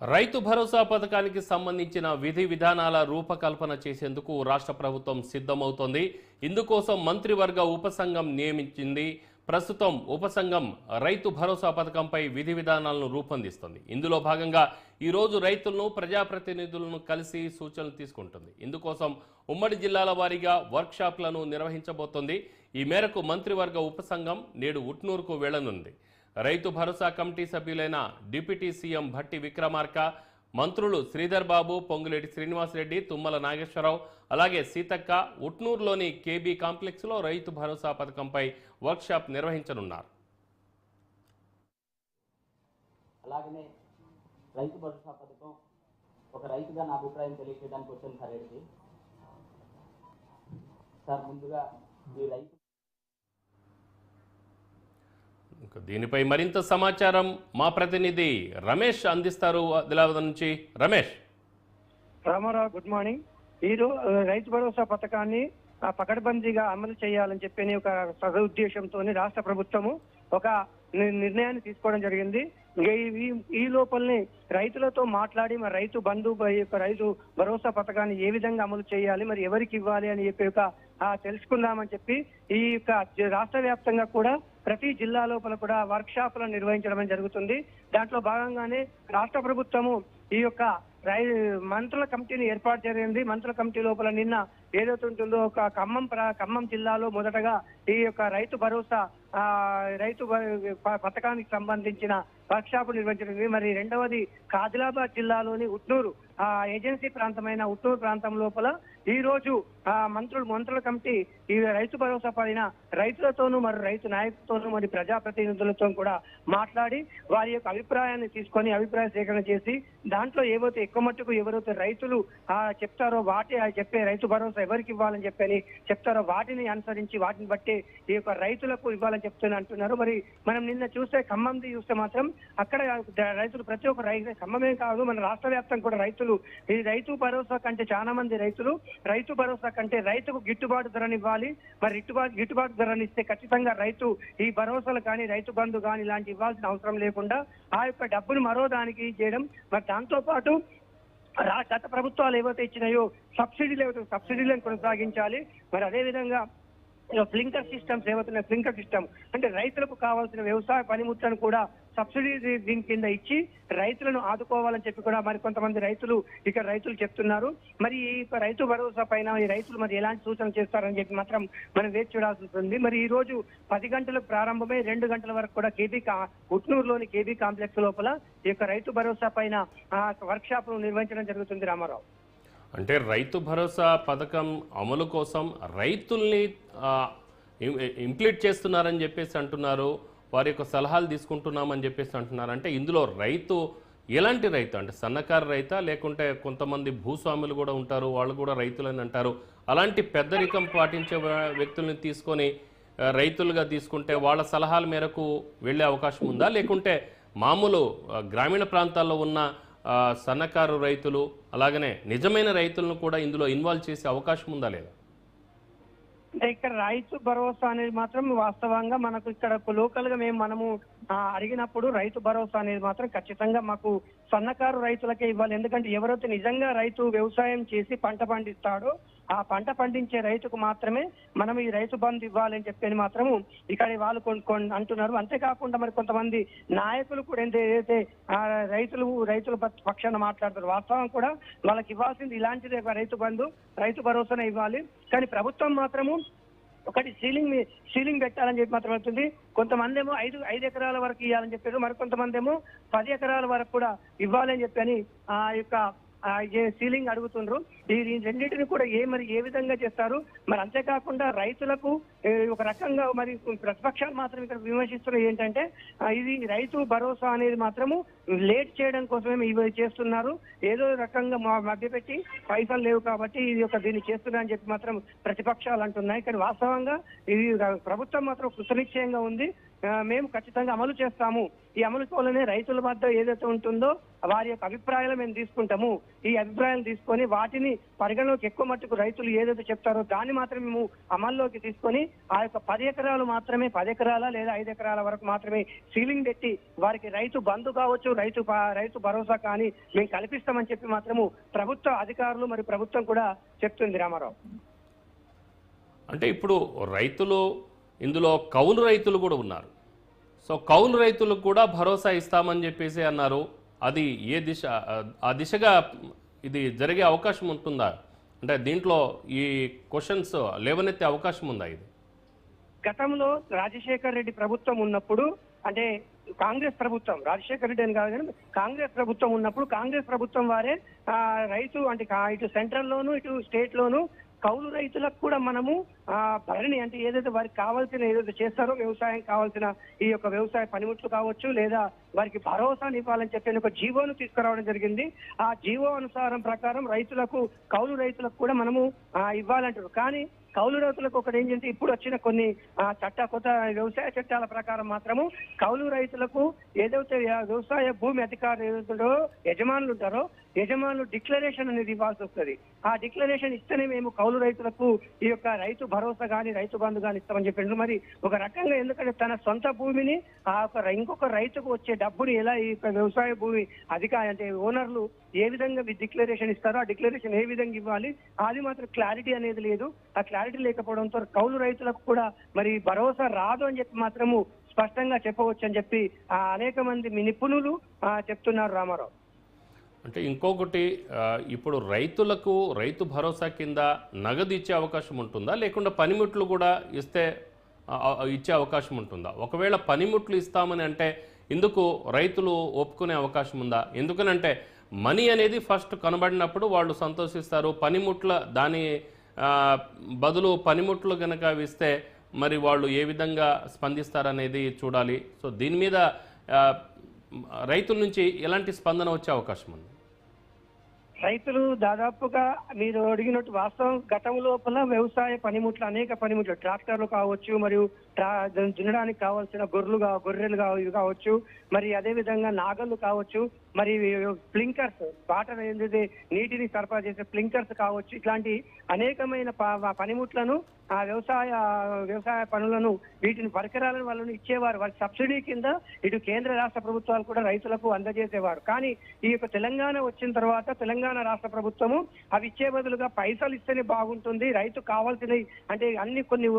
రైతు భరోసా పథకానికి సంబంధించిన విధి విధానాల రూపకల్పన చేసేందుకు రాష్ట్ర ప్రభుత్వం సిద్ధమవుతోంది. ఇందుకోసం మంత్రివర్గ ఉపసంఘం నియమించింది. ప్రస్తుతం ఉపసంఘం రైతు భరోసా పథకంపై విధి విధానాలను రూపొందిస్తుంది. ఇందులో భాగంగా ఈరోజు రైతులను ప్రజాప్రతినిధులను కలిసి సూచనలు తీసుకుంటుంది. ఇందుకోసం ఉమ్మడి జిల్లాల వారీగా వర్క్షాప్లను నిర్వహించబోతోంది. ఈ మేరకు మంత్రివర్గ ఉపసంఘం నేడు ఉట్నూరుకు వెళ్లనుంది. రైతు భరోసా కమిటీ సభ్యులైన డిప్యూటీ సీఎం భట్టి విక్రమార్క, మంత్రులు శ్రీధర్ బాబు, పొంగులేటి శ్రీనివాసరెడ్డి, తుమ్మల నాగేశ్వరరావు, అలాగే సీతక్క ఉట్నూరులోని కేబీ కాంప్లెక్స్లో రైతు భరోసా పథకంపై వర్క్షాప్ నిర్వహించనున్నారు. అలాగనే రైతు భరోసా పథకం ఒక రైతుగా నా అభిప్రాయం తెలియజేయడానికి వచ్చాను సార్. ముందుగా ఈ రైతు దీనిపై మరింత సమాచారం మా ప్రతినిధి రమేష్ అందిస్తారు. ఆదిలాబాద్ నుంచి రమేష్. Ramarao, good morning. రైతు భరోసా పథకాన్ని పకడ్బందీగా అమలు చేయాలని చెప్పని ఒక సదుద్దేశంతో రాష్ట్ర ప్రభుత్వము ఒక నిర్ణయాన్ని తీసుకోవడం జరిగింది. ఈ లోపలనే రైతులతో మాట్లాడి మరి రైతు బంధు రైతు భరోసా పథకాన్ని ఏ విధంగా అమలు చేయాలి, మరి ఎవరికి ఇవ్వాలి అని చెప్పి తెలుసుకుందామని చెప్పి ఈ యొక్క రాష్ట్ర వ్యాప్తంగా కూడా ప్రతి జిల్లా లోపల కూడా వర్క్ షాపులను నిర్వహించడం జరుగుతుంది. దాంట్లో భాగంగానే రాష్ట్ర ప్రభుత్వము ఈ యొక్క మంత్రుల కమిటీని ఏర్పాటు జరిగింది. మంత్రుల కమిటీ లోపల నిన్న ఏదైతే ఉంటుందో ఒక ఖమ్మం జిల్లాలో మొదటగా ఈ యొక్క రైతు భరోసా రైతు పథకానికి సంబంధించిన వర్క్ షాప్ నిర్వహించడం. మరి రెండవది ఆదిలాబాద్ జిల్లాలోని ఉట్నూరు ఏజెన్సీ ప్రాంతమైన ఉట్నూరు ప్రాంతం లోపల ఈ రోజు మంత్రుల కమిటీ ఈ రైతు భరోసా పైన రైతులతోనూ మరి రైతు నాయకులతోనూ మరి ప్రజాప్రతినిధులతో కూడా మాట్లాడి వారి యొక్క అభిప్రాయాన్ని తీసుకొని అభిప్రాయ సేకరణ చేసి దాంట్లో ఏవైతే ఎక్కువ మట్టుకు ఎవరైతే రైతులు చెప్తారో చెప్పే రైతు భరోసా ఎవరికి ఇవ్వాలని చెప్పని చెప్తారో వాటిని అనుసరించి వాటిని బట్టి ఈ యొక్క రైతులకు ఇవ్వాలని అంటున్నారు. మరి మనం నిన్న చూస్తే ఖమ్మంది చూస్తే మాత్రం అక్కడ రైతులు ప్రతి ఒక్క ఖమ్మమే కాదు మన రాష్ట్ర వ్యాప్తంగా కూడా రైతులు ఈ రైతు భరోసా కంటే చాలా మంది రైతులు రైతు భరోసా కంటే రైతుకు గిట్టుబాటు ధరని ఇవ్వాలి, మరి గిట్టుబాటు ధరని ఇస్తే ఖచ్చితంగా రైతు ఈ భరోసాలు కానీ రైతు బంధు కానీ ఇలాంటి ఇవ్వాల్సిన అవసరం లేకుండా ఆ యొక్క డబ్బును మరో దానికి చేయడం. మరి దాంతో పాటు గత ప్రభుత్వాలు ఏవైతే ఇచ్చినాయో సబ్సిడీలను కొనసాగించాలి. మరి అదేవిధంగా ఫ్లింకర్ సిస్టమ్స్ ఏవైతున్నాయి, ఫ్లింకర్ సిస్టమ్ అంటే రైతులకు కావాల్సిన వ్యవసాయ పనిముట్లను కూడా సబ్సిడీ దీని కింద ఇచ్చి రైతులను ఆదుకోవాలని చెప్పి కూడా మరి కొంతమంది రైతులు చెప్తున్నారు. మరి ఈ రైతు భరోసా పైన ఈ రైతులు మరి ఎలాంటి సూచనలు చేస్తారని చెప్పి మాత్రం మనం వేచి చూడాల్సి ఉంటుంది. మరి ఈ రోజు 10 గంటలకు ప్రారంభమై 2 గంటల వరకు కూడా ఉట్నూరులోని కేబీ కాంప్లెక్స్ లోపల ఈ యొక్క రైతు భరోసా పైన వర్క్ షాప్ నిర్వహించడం జరుగుతుంది. రామారావు, అంటే రైతు భరోసా పథకం అమలు కోసం రైతుల్ని ఇంప్లీట్ చేస్తున్నారని చెప్పేసి అంటున్నారు, వారి యొక్క సలహాలు తీసుకుంటున్నామని చెప్పేసి అంటున్నారు. అంటే ఇందులో రైతు ఎలాంటి రైతు, అంటే సన్నకారు రైతా లేకుంటే కొంతమంది భూస్వాములు కూడా ఉంటారు, వాళ్ళు కూడా రైతులని అంటారు. అలాంటి పెద్దరికం పాటించే వ్యక్తుల్ని తీసుకొని రైతులుగా తీసుకుంటే వాళ్ళ సలహాల మేరకు వెళ్ళే అవకాశం ఉందా, లేకుంటే మామూలు గ్రామీణ ప్రాంతాల్లో ఉన్న సన్నకారు రైతులు అలాగనే నిజమైన రైతులను కూడా ఇందులో ఇన్వాల్వ్ చేసే అవకాశం ఉందా లేదా? అంటే ఇక్కడ రైతు భరోసా అనేది మాత్రం వాస్తవంగా మనకు ఇక్కడ లోకల్ గా మనము అడిగినప్పుడు రైతు భరోసా అనేది మాత్రం ఖచ్చితంగా మాకు సన్నకారు రైతులకే ఇవ్వాలి. ఎందుకంటే ఎవరైతే నిజంగా రైతు వ్యవసాయం చేసి పంట పండిస్తాడో ఆ పంట పండించే రైతుకు మాత్రమే మనం ఈ రైతు బంధు ఇవ్వాలని చెప్పని మాత్రము ఇక్కడ వాళ్ళు అంటున్నారు. అంతేకాకుండా మరి కొంతమంది నాయకులు కూడా ఏదైతే రైతుల పక్షాన మాట్లాడతారు, వాస్తవం కూడా వాళ్ళకి ఇవ్వాల్సింది ఇలాంటిదే రైతు బంధు రైతు భరోసానే ఇవ్వాలి. కానీ ప్రభుత్వం మాత్రము ఒకటి సీలింగ్ పెట్టాలని చెప్పి మాత్రం అవుతుంది. కొంతమంది ఏమో 5 ఎకరాల వరకు ఇవ్వాలని చెప్పారు, మరి కొంతమంది ఏమో 10 ఎకరాల వరకు కూడా ఇవ్వాలని చెప్పని ఆ యొక్క సీలింగ్ అడుగుతుండ్రు. ఈ రెండింటిని కూడా ఏ విధంగా చేస్తారు? మరి అంతేకాకుండా రైతులకు ఒక రకంగా మరి ప్రతిపక్షాలు మాత్రం ఇక్కడ విమర్శిస్తున్నది ఏంటంటే ఇది రైతు భరోసా అనేది మాత్రము లేట్ చేయడం కోసమే ఇవి చేస్తున్నారు, ఏదో రకంగా మధ్యపెట్టి పైసలు లేవు కాబట్టి దీన్ని చేస్తున్నా అని చెప్పి మాత్రం ప్రతిపక్షాలు అంటున్నాయి. కానీ వాస్తవంగా ఇది ప్రభుత్వం మాత్రం కృతనిశ్చయంగా ఉంది. మేము ఖచ్చితంగా అమలు చేస్తాము. ఈ అమలులోనే రైతుల వద్ద ఏదైతే ఉంటుందో వారి యొక్క అభిప్రాయాలు మేము తీసుకుంటాము. ఈ అభిప్రాయాలు తీసుకొని వాటిని పరిగణలోకి ఎక్కువ మట్టుకు రైతులు ఏదైతే చెప్తారో దాన్ని మాత్రమే మేము అమల్లోకి తీసుకొని ఆ యొక్క 10 ఎకరాలు మాత్రమే 10 ఎకరాల లేదా 5 ఎకరాల వరకు మాత్రమే సీలింగ్ పెట్టి వారికి రైతు బంధు కావచ్చు, రైతు భరోసా కానీ మేము కల్పిస్తామని చెప్పి మాత్రము ప్రభుత్వ అధికారులు మరియు ప్రభుత్వం కూడా చెప్తుంది రామారావు. అంటే ఇప్పుడు రైతులు ఇందులో కౌలు రైతులు కూడా ఉన్నారు. సో కౌలు రైతులకు కూడా భరోసా ఇస్తామని చెప్పేసి అన్నారు. అది ఏ దిశ, ఆ దిశగా ఇది జరిగే అవకాశం ఉంటుందా? అంటే దీంట్లో ఈ క్వశ్చన్స్ లేవనెత్తే అవకాశం ఉందా? ఇది గతంలో రాజశేఖర్ రెడ్డి ప్రభుత్వం ఉన్నప్పుడు, అంటే కాంగ్రెస్ ప్రభుత్వం, రాజశేఖర్ రెడ్డి అని కాదు కానీ కాంగ్రెస్ ప్రభుత్వం ఉన్నప్పుడు కాంగ్రెస్ ప్రభుత్వం వారే రైతు అంటే ఇటు సెంట్రల్ లోను ఇటు స్టేట్ లోను కౌలు రైతులకు కూడా మనము భరణి అంటే ఏదైతే వారికి కావాల్సిన ఏదైతే చేస్తారో వ్యవసాయం కావాల్సిన ఈ యొక్క వ్యవసాయ పనిముట్లు కావచ్చు లేదా వారికి భరోసాని ఇవ్వాలని చెప్పి ఒక జీవోను తీసుకురావడం జరిగింది. ఆ జీవో అనుసారం ప్రకారం కౌలు రైతులకు కూడా మనము ఇవ్వాలంటారు. కానీ కౌలు రైతులకు ఒకటి ఏంటంటే ఇప్పుడు వచ్చిన కొన్ని కొత్త వ్యవసాయ చట్టాల ప్రకారం మాత్రము కౌలు రైతులకు ఏదైతే వ్యవసాయ భూమి అధికారులు ఏదైతుందో యజమానులు ఉంటారో యజమానులు డిక్లరేషన్ అనేది ఇవ్వాల్సి వస్తుంది. ఆ డిక్లరేషన్ ఇస్తేనే మేము కౌలు రైతులకు ఈ యొక్క రైతు భరోసా కానీ రైతు బంధు కానీ ఇస్తామని చెప్పారు. మరి ఒక రకంగా ఎందుకంటే తన సొంత భూమిని ఇంకొక రైతుకు వచ్చే డబ్బుని ఎలా ఈ వ్యవసాయ భూమి అంటే ఓనర్లు ఏ విధంగా డిక్లరేషన్ ఇస్తారో ఆ డిక్లరేషన్ ఏ విధంగా ఇవ్వాలి అది మాత్రం క్లారిటీ అనేది లేదు. ఆ క్లారిటీ లేకపోవడంతో కౌలు రైతులకు కూడా మరి భరోసా రాదు అని చెప్పి మాత్రము స్పష్టంగా చెప్పవచ్చు అని చెప్పి అనేక మంది నిపుణులు చెప్తున్నారు రామారావు. అంటే ఇంకొకటి, ఇప్పుడు రైతులకు రైతు భరోసా కింద నగదు ఇచ్చే అవకాశం ఉంటుందా, లేకుండా పనిముట్లు కూడా ఇచ్చే అవకాశం ఉంటుందా? ఒకవేళ పనిముట్లు ఇస్తామని అంటే ఇందుకు రైతులు ఒప్పుకునే అవకాశం ఉందా? ఎందుకనంటే మనీ అనేది ఫస్ట్ కనబడినప్పుడు వాళ్ళు సంతోషిస్తారు. పనిముట్ల దాని బదులు పనిముట్లు కనుక ఇస్తే మరి వాళ్ళు ఏ విధంగా స్పందిస్తారనేది చూడాలి. సో దీని మీద రైతుల నుంచి ఎలాంటి స్పందన వచ్చే అవకాశం ఉంది? రైతులు దాదాపుగా మీరు అడిగినట్టు వాస్తవం గతం లోపల వ్యవసాయ పనిముట్లు అనేక పనిముట్లు ట్రాక్టర్లు కావచ్చు మరియు దున్నడానికి కావాల్సిన గొర్రెలు కావచ్చు మరి అదే విధంగా నాగళ్ళు కావచ్చు మరి స్ప్లింకర్స్ వాటర్ ఏదైతే నీటిని సరఫరా చేసే స్ప్లింకర్స్ కావచ్చు ఇట్లాంటి అనేకమైన పనిముట్లను వ్యవసాయ పనులను వీటిని పరికరాలను వాళ్ళని ఇచ్చేవారు. వారి సబ్సిడీ కింద ఇటు కేంద్ర రాష్ట్ర ప్రభుత్వాలు కూడా రైతులకు అందజేసేవారు. కానీ ఈ యొక్క తెలంగాణ వచ్చిన తర్వాత తెలంగాణ రాష్ట్ర ప్రభుత్వము అవి ఇచ్చే బదులుగా పైసలు ఇస్తేనే బాగుంటుంది, రైతు కావాల్సినవి అంటే అన్ని కొన్ని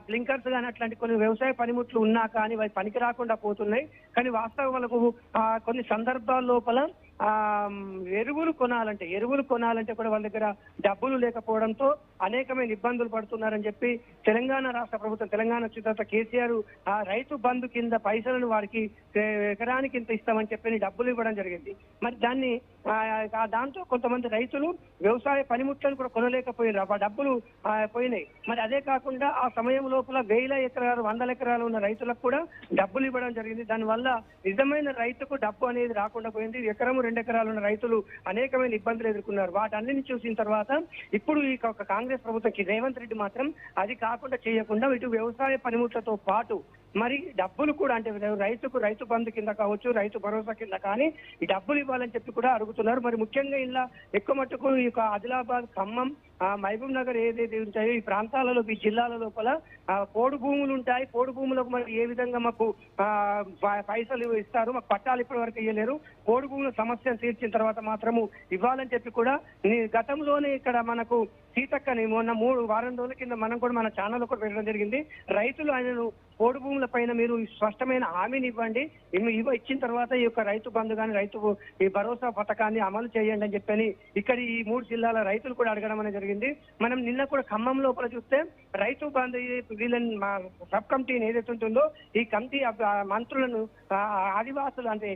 బ్లింకర్స్ కానీ అట్లాంటి కొన్ని వ్యవసాయ పనిముట్లు ఉన్నా కానీ అవి పనికి రాకుండా పోతున్నాయి. కానీ వాస్తవం వాళ్ళకు కొన్ని సందర్భాల లోపల ఎరువులు కొనాలంటే కూడా వాళ్ళ దగ్గర డబ్బులు లేకపోవడంతో అనేకమైన ఇబ్బందులు పడుతున్నారని చెప్పి తెలంగాణ రాష్ట్ర ప్రభుత్వం తెలంగాణ వచ్చిన తర్వాత కేసీఆర్ రైతు బంధు కింద పైసలను వారికి ఎకరానికి ఇంత ఇస్తామని చెప్పి డబ్బులు ఇవ్వడం జరిగింది. మరి దాంతో కొంతమంది రైతులు వ్యవసాయ పనిముట్లను కూడా కొనలేకపోయినారు, ఆ డబ్బులు పోయినాయి. మరి అదే కాకుండా ఆ సమయం లోపల 1000 ఎకరాలు 100 ఎకరాలు ఉన్న రైతులకు కూడా డబ్బులు ఇవ్వడం జరిగింది. దానివల్ల నిజమైన రైతుకు డబ్బు అనేది రాకుండా పోయింది. ఎకరము 2 ఎకరాలు ఉన్న రైతులు అనేకమైన ఇబ్బందులు ఎదుర్కొన్నారు. వాటన్నిటిని చూసిన తర్వాత ఇప్పుడు ఈ కాంగ్రెస్ ప్రభుత్వం రేవంత్ రెడ్డి మాత్రం అది కాకుండా చేయకుండా ఇటు వ్యవసాయ పనిముట్లతో పాటు మరి డబ్బులు కూడా అంటే రైతుకు రైతు బంధు కింద కావచ్చు రైతు భరోసా కింద కానీ ఈ డబ్బులు ఇవ్వాలని చెప్పి కూడా అడుగుతున్నారు. మరి ముఖ్యంగా ఇలా ఎక్కువ మట్టుకు ఈ యొక్క ఆదిలాబాద్, ఖమ్మం, మహబూబ్ నగర్ ఏదైతే ఉంటాయో ఈ ప్రాంతాలలో ఈ జిల్లాల లోపల పోడు భూములు ఉంటాయి. పోడు భూములకు మరి ఏ విధంగా మాకు పైసలు ఇస్తారు, మాకు పట్టాలు ఇప్పటి వరకు ఇవ్వలేరు. పోడు భూముల సమస్యను తీర్చిన తర్వాత మాత్రము ఇవ్వాలని చెప్పి కూడా గతంలోనే ఇక్కడ మనకు సీతక్కని మొన్న 3 వారం రోజుల కింద మనం కూడా మన ఛానల్ కూడా పెట్టడం జరిగింది. రైతులు ఆయనను పోడు భూముల పైన మీరు స్పష్టమైన హామీని ఇవ్వండి, ఇచ్చిన తర్వాత ఈ యొక్క రైతు బంధు కానీ రైతు ఈ భరోసా పథకాన్ని అమలు చేయండి అని చెప్పని ఇక్కడ ఈ 3 జిల్లాల రైతులు కూడా అడగడం అనేది జరిగింది. మనం నిన్న కూడా ఖమ్మం లోపల చూస్తే రైతు బంధు వీళ్ళని సబ్ కమిటీని ఏదైతే ఉంటుందో ఈ కమిటీ మంత్రులను ఆదివాసులు అంటే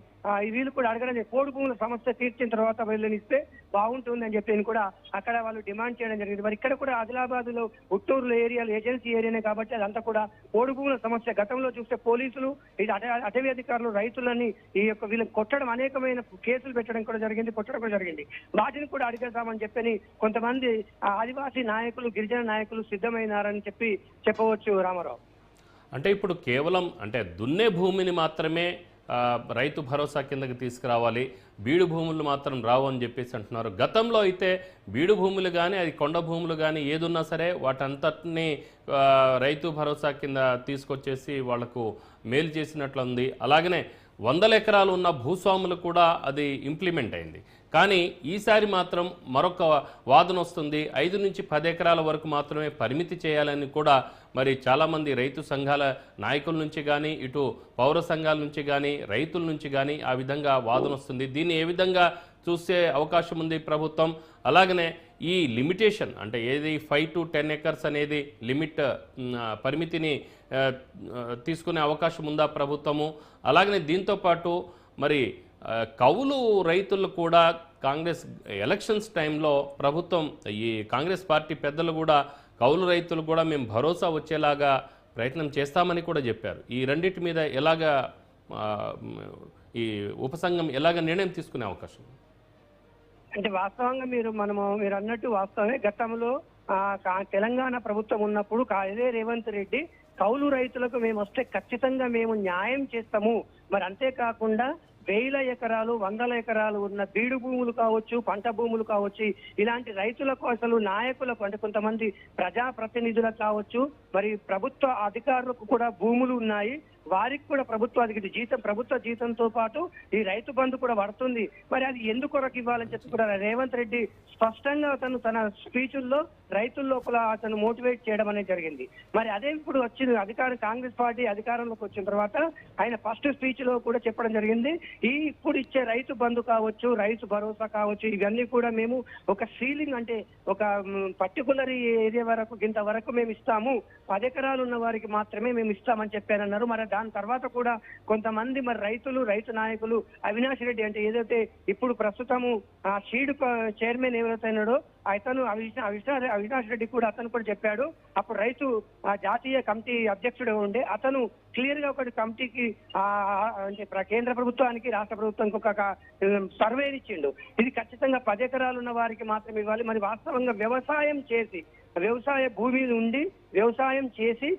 వీళ్ళు కూడా అడగడం పోడు భూముల సమస్య తీర్చిన తర్వాత వీళ్ళని ఇస్తే బాగుంటుంది అని చెప్పి కూడా అక్కడ వాళ్ళు డిమాండ్ చేయడం జరిగింది. మరి ఇక్కడ కూడా ఆదిలాబాద్ లో ఉట్టూరు ఏరియాలో ఏజెన్సీ ఏరియానే కాబట్టి అదంతా కూడా పోడు భూముల సమస్య. గతంలో చూస్తే పోలీసులు ఇది అటవీ అధికారులు రైతులని ఈ యొక్క వీళ్ళని కొట్టడం అనేకమైన కేసులు పెట్టడం కూడా జరిగింది. వాటిని కూడా అడిగేద్దామని చెప్పని కొంతమంది ఆదివాసీ నాయకులు గిరిజన నాయకులు సిద్ధమైనారని చెప్పవచ్చు రామారావు. అంటే ఇప్పుడు కేవలం అంటే దున్నే భూమిని మాత్రమే రైతు భరోసా కిందకి తీసుకురావాలి, బీడు భూములు మాత్రం రావు అని చెప్పేసి అంటున్నారు. గతంలో అయితే బీడు భూములు కానీ అది కొండ భూములు కానీ ఏదున్నా సరే వాటంతటిని రైతు భరోసా కింద తీసుకొచ్చేసి వాళ్లకు మేలు చేసినట్లుంది. అలాగనే 100 ఎకరాలు ఉన్న భూస్వాములు కూడా అది ఇంప్లిమెంట్ అయింది. కానీ ఈసారి మాత్రం మరొక వాదన వస్తుంది, 5 నుంచి 10 ఎకరాల వరకు మాత్రమే పరిమితి చేయాలని కూడా మరి చాలామంది రైతు సంఘాల నాయకుల నుంచి కానీ ఇటు పౌర సంఘాల నుంచి కానీ రైతుల నుంచి కానీ ఆ విధంగా వాదన వస్తుంది. దీన్ని ఏ విధంగా చూసే అవకాశం ఉంది ప్రభుత్వం? అలాగనే ఈ లిమిటేషన్ అంటే ఏది 5 to 10 ఎకర్స్ అనేది లిమిట్ పరిమితిని తీసుకునే అవకాశం ఉందా ప్రభుత్వము? అలాగనే దీంతోపాటు మరి కౌలు రైతులు కూడా కాంగ్రెస్ ఎలక్షన్స్ టైంలో ప్రభుత్వం ఈ కాంగ్రెస్ పార్టీ పెద్దలు కూడా కౌలు రైతులు కూడా మేము భరోసా వచ్చేలాగా ప్రయత్నం చేస్తామని కూడా చెప్పారు. ఈ రెండింటి మీద ఎలాగా ఈ ఉపసంఘం ఎలాగ నిర్ణయం తీసుకునే అవకాశం? అంటే వాస్తవంగా మీరు అన్నట్టు వాస్తవమే. గతంలో తెలంగాణ ప్రభుత్వం ఉన్నప్పుడు ఇదే రేవంత్ రెడ్డి కౌలు రైతులకు మేము వస్తే ఖచ్చితంగా మేము న్యాయం చేస్తాము, మరి అంతేకాకుండా 1000 ఎకరాలు 100 ఎకరాలు ఉన్న బీడు భూములు కావచ్చు, పంట భూములు కావచ్చు, ఇలాంటి రైతులకు అసలు నాయకులకు అంటే కొంతమంది ప్రజాప్రతినిధులకు కావచ్చు, మరి ప్రభుత్వ అధికారులకు కూడా భూములు ఉన్నాయి, వారికి కూడా ప్రభుత్వ జీతంతో పాటు ఈ రైతు బంధు కూడా పడుతుంది. మరి అది ఎందుకొరకు ఇవ్వాలని చెప్పి కూడా రేవంత్ రెడ్డి స్పష్టంగా అతను తన స్పీచుల్లో రైతుల లోపల అతను మోటివేట్ చేయడం అనేది జరిగింది. మరి అదే ఇప్పుడు వచ్చింది కాంగ్రెస్ పార్టీ అధికారంలోకి వచ్చిన తర్వాత ఆయన ఫస్ట్ స్పీచ్ లో కూడా చెప్పడం జరిగింది, ఇప్పుడు ఇచ్చే రైతు బంధు కావచ్చు, రైతు భరోసా కావచ్చు, ఇవన్నీ కూడా మేము ఒక సీలింగ్ అంటే ఒక పర్టికులర్ ఏరియా వరకు ఇంత వరకు మేము ఇస్తాము, 10 ఎకరాలు ఉన్న వారికి మాత్రమే మేము ఇస్తామని చెప్పారన్నారు. మరి దాని తర్వాత కూడా కొంతమంది మరి రైతు నాయకులు అవినాష్ రెడ్డి అంటే ఏదైతే ఇప్పుడు ప్రస్తుతము ఆ షీడ్ చైర్మన్ ఎవరైతే ఉన్నాడో అతను అవినాష్ రెడ్డి కూడా అతను కూడా చెప్పాడు. అప్పుడు రైతు జాతీయ కమిటీ అధ్యక్షుడు ఉండే అతను క్లియర్ గా ఒకటి కమిటీకి అంటే కేంద్ర ప్రభుత్వానికి రాష్ట్ర ప్రభుత్వానికి ఒక సర్వే ఇచ్చిండు. ఇది ఖచ్చితంగా 10 ఎకరాలు ఉన్న వారికి మాత్రమే ఇవ్వాలి. మరి వాస్తవంగా వ్యవసాయ భూమి ఉండి వ్యవసాయం చేసి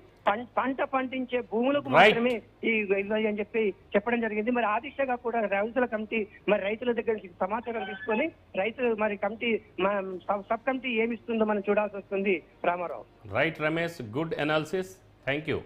పంట పండించే భూములకు మాత్రమే ఇవ్వాలి అని చెప్పడం జరిగింది. మరి ఆ దిశగా కూడా రైతుల కమిటీ మరి రైతుల దగ్గర నుంచి సమాచారం తీసుకొని రైతులు మరి కమిటీ సబ్ కమిటీ ఏమిస్తుందో మనం చూడాల్సి వస్తుంది. Ramarao. Right Ramesh, good analysis, thank you.